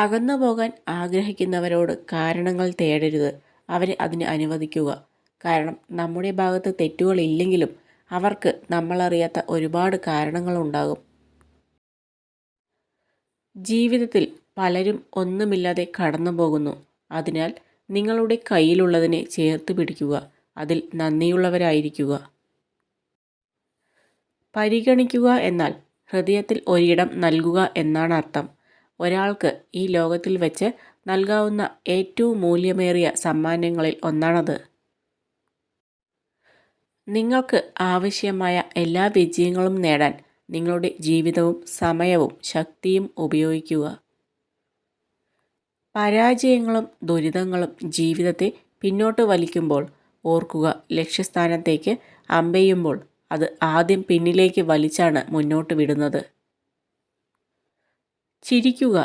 അകന്നു പോകാൻ ആഗ്രഹിക്കുന്നവരോട് കാരണങ്ങൾ തേടരുത്, അവരെ അതിന് അനുവദിക്കുക. കാരണം നമ്മുടെ ഭാഗത്ത് തെറ്റുകളില്ലെങ്കിലും അവർക്ക് നമ്മളറിയാത്ത ഒരുപാട് കാരണങ്ങളുണ്ടാകും. ജീവിതത്തിൽ പലരും ഒന്നുമില്ലാതെ കടന്നു പോകുന്നു. അതിനാൽ നിങ്ങളുടെ കയ്യിലുള്ളതിനെ ചേർത്ത് പിടിക്കുക, അതിൽ നന്ദിയുള്ളവരായിരിക്കുക. പരിഗണിക്കുക എന്നാൽ ഹൃദയത്തിൽ ഒരിടം നൽകുക എന്നാണ് അർത്ഥം. ഒരാൾക്ക് ഈ ലോകത്തിൽ വെച്ച് നൽകാവുന്ന ഏറ്റവും മൂല്യമേറിയ സമ്മാനങ്ങളിൽ ഒന്നാണത്. നിങ്ങൾക്ക് ആവശ്യമായ എല്ലാ വിജയങ്ങളും നേടാൻ നിങ്ങളുടെ ജീവിതവും സമയവും ശക്തിയും ഉപയോഗിക്കുക. പരാജയങ്ങളും ദുരിതങ്ങളും ജീവിതത്തെ പിന്നോട്ട് വലിക്കുമ്പോൾ ഓർക്കുക, ലക്ഷ്യസ്ഥാനത്തേക്ക് അമ്പെയ്യുമ്പോൾ അത് ആദ്യം പിന്നിലേക്ക് വലിച്ചാണ് മുന്നോട്ട് വിടുന്നത്. ചിരിക്കുക.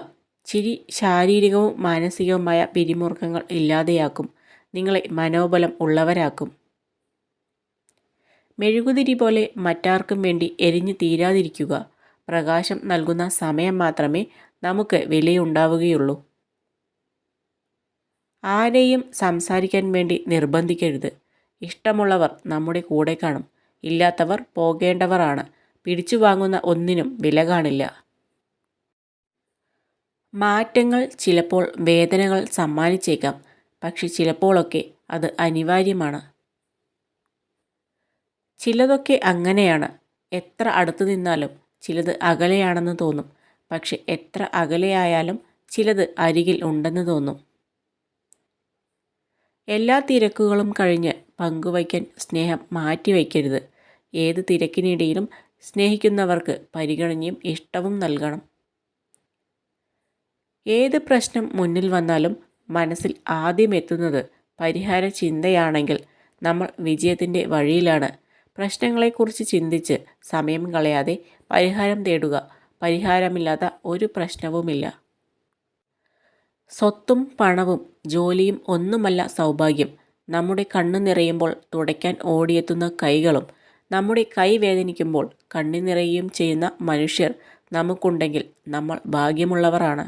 ചിരി ശാരീരികവും മാനസികവുമായ പിരിമുറുക്കങ്ങൾ ഇല്ലാതെയാക്കും, നിങ്ങളെ മനോബലം ഉള്ളവരാക്കും. മെഴുകുതിരി പോലെ മറ്റാർക്കും വേണ്ടി എരിഞ്ഞു തീരാതിരിക്കുക. പ്രകാശം നൽകുന്ന സമയം മാത്രമേ നമുക്ക് വിലയുണ്ടാവുകയുള്ളൂ. ആരെയും സംസാരിക്കാൻ വേണ്ടി നിർബന്ധിക്കരുത്. ഇഷ്ടമുള്ളവർ നമ്മുടെ കൂടെ കാണും, ഇല്ലാത്തവർ പോകേണ്ടവരാണ്. പിടിച്ചു വാങ്ങുന്ന ഒന്നിനും വില കാണില്ല. മാറ്റങ്ങൾ ചിലപ്പോൾ വേദനകൾ സമ്മാനിച്ചേക്കാം, പക്ഷെ ചിലപ്പോഴൊക്കെ അത് അനിവാര്യമാണ്. ചിലതൊക്കെ അങ്ങനെയാണ്. എത്ര അടുത്തു നിന്നാലും ചിലത് അകലെയാണെന്ന് തോന്നും, പക്ഷെ എത്ര അകലെയായാലും ചിലത് അരികിൽ ഉണ്ടെന്ന് തോന്നും. എല്ലാ തിരക്കുകളും കഴിഞ്ഞ് പങ്കുവയ്ക്കാൻ സ്നേഹം മാറ്റിവയ്ക്കരുത്. ഏത് തിരക്കിനിടയിലും സ്നേഹിക്കുന്നവർക്ക് പരിഗണനയും ഇഷ്ടവും നൽകണം. ഏത് പ്രശ്നം മുന്നിൽ വന്നാലും മനസ്സിൽ ആദ്യം എത്തുന്നത് പരിഹാര ചിന്തയാണെങ്കിൽ നമ്മൾ വിജയത്തിൻ്റെ വഴിയിലാണ്. പ്രശ്നങ്ങളെക്കുറിച്ച് ചിന്തിച്ച് സമയം കളയാതെ പരിഹാരം തേടുക. പരിഹാരമില്ലാത്ത ഒരു പ്രശ്നവുമില്ല. സ്വത്തും പണവും ജോലിയും ഒന്നുമല്ല സൗഭാഗ്യം. നമ്മുടെ കണ്ണു നിറയുമ്പോൾ തുടയ്ക്കാൻ ഓടിയെത്തുന്ന കൈകളും നമ്മുടെ കൈ വേദനിക്കുമ്പോൾ കണ്ണു നിറയുകയും ചെയ്യുന്ന മനുഷ്യർ നമുക്കുണ്ടെങ്കിൽ നമ്മൾ ഭാഗ്യമുള്ളവരാണ്.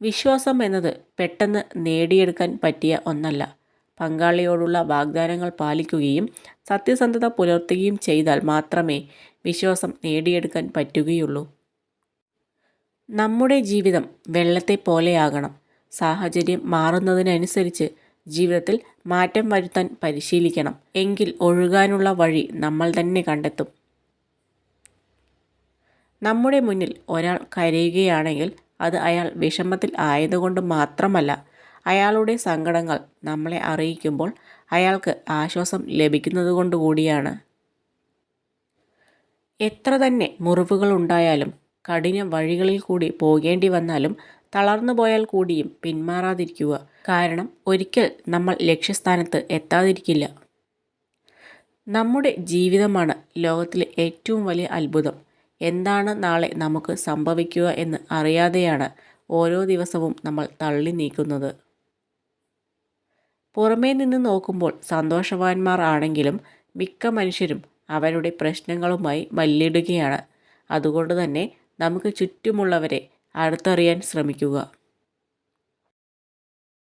വിശ്വാസം എന്നത് പെട്ടെന്ന് നേടിയെടുക്കാൻ പറ്റിയ ഒന്നല്ല. പങ്കാളിയോടുള്ള വാഗ്ദാനങ്ങൾ പാലിക്കുകയും സത്യസന്ധത പുലർത്തുകയും ചെയ്താൽ മാത്രമേ വിശ്വാസം നേടിയെടുക്കാൻ പറ്റുകയുള്ളൂ. നമ്മുടെ ജീവിതം വെള്ളത്തെ പോലെയാകണം. സാഹചര്യം മാറുന്നതിനനുസരിച്ച് ജീവിതത്തിൽ മാറ്റം വരുത്താൻ പരിശീലിക്കണം. എങ്കിൽ ഒഴുകാനുള്ള വഴി നമ്മൾ തന്നെ കണ്ടെത്തും. നമ്മുടെ മുന്നിൽ ഒരാൾ കരയുകയാണെങ്കിൽ അത് അയാൾ വിഷമത്തിൽ ആയതുകൊണ്ട് മാത്രമല്ല, അയാളുടെ സങ്കടങ്ങൾ നമ്മളെ അറിയിക്കുമ്പോൾ അയാൾക്ക് ആശ്വാസം ലഭിക്കുന്നതുകൊണ്ട് കൂടിയാണ്. എത്ര തന്നെ മുറിവുകൾ ഉണ്ടായാലും കഠിന വഴികളിൽ കൂടി പോകേണ്ടി വന്നാലും തളർന്നു പോയാൽ കൂടിയും പിന്മാറാതിരിക്കുക. കാരണം ഒരിക്കൽ നമ്മൾ ലക്ഷ്യസ്ഥാനത്ത് എത്താതിരിക്കില്ല. നമ്മുടെ ജീവിതമാണ് ലോകത്തിലെ ഏറ്റവും വലിയ അത്ഭുതം. എന്താണ് നാളെ നമുക്ക് സംഭവിക്കുക എന്ന് അറിയാതെയാണ് ഓരോ ദിവസവും നമ്മൾ തള്ളി നീക്കുന്നത്. പുറമേ നിന്ന് നോക്കുമ്പോൾ സന്തോഷവാന്മാർ ആണെങ്കിലും മിക്ക മനുഷ്യരും അവരുടെ പ്രശ്നങ്ങളുമായി മല്ലിടുകയാണ്. അതുകൊണ്ട് തന്നെ നമുക്ക് ചുറ്റുമുള്ളവരെ അടുത്തറിയാൻ ശ്രമിക്കുക.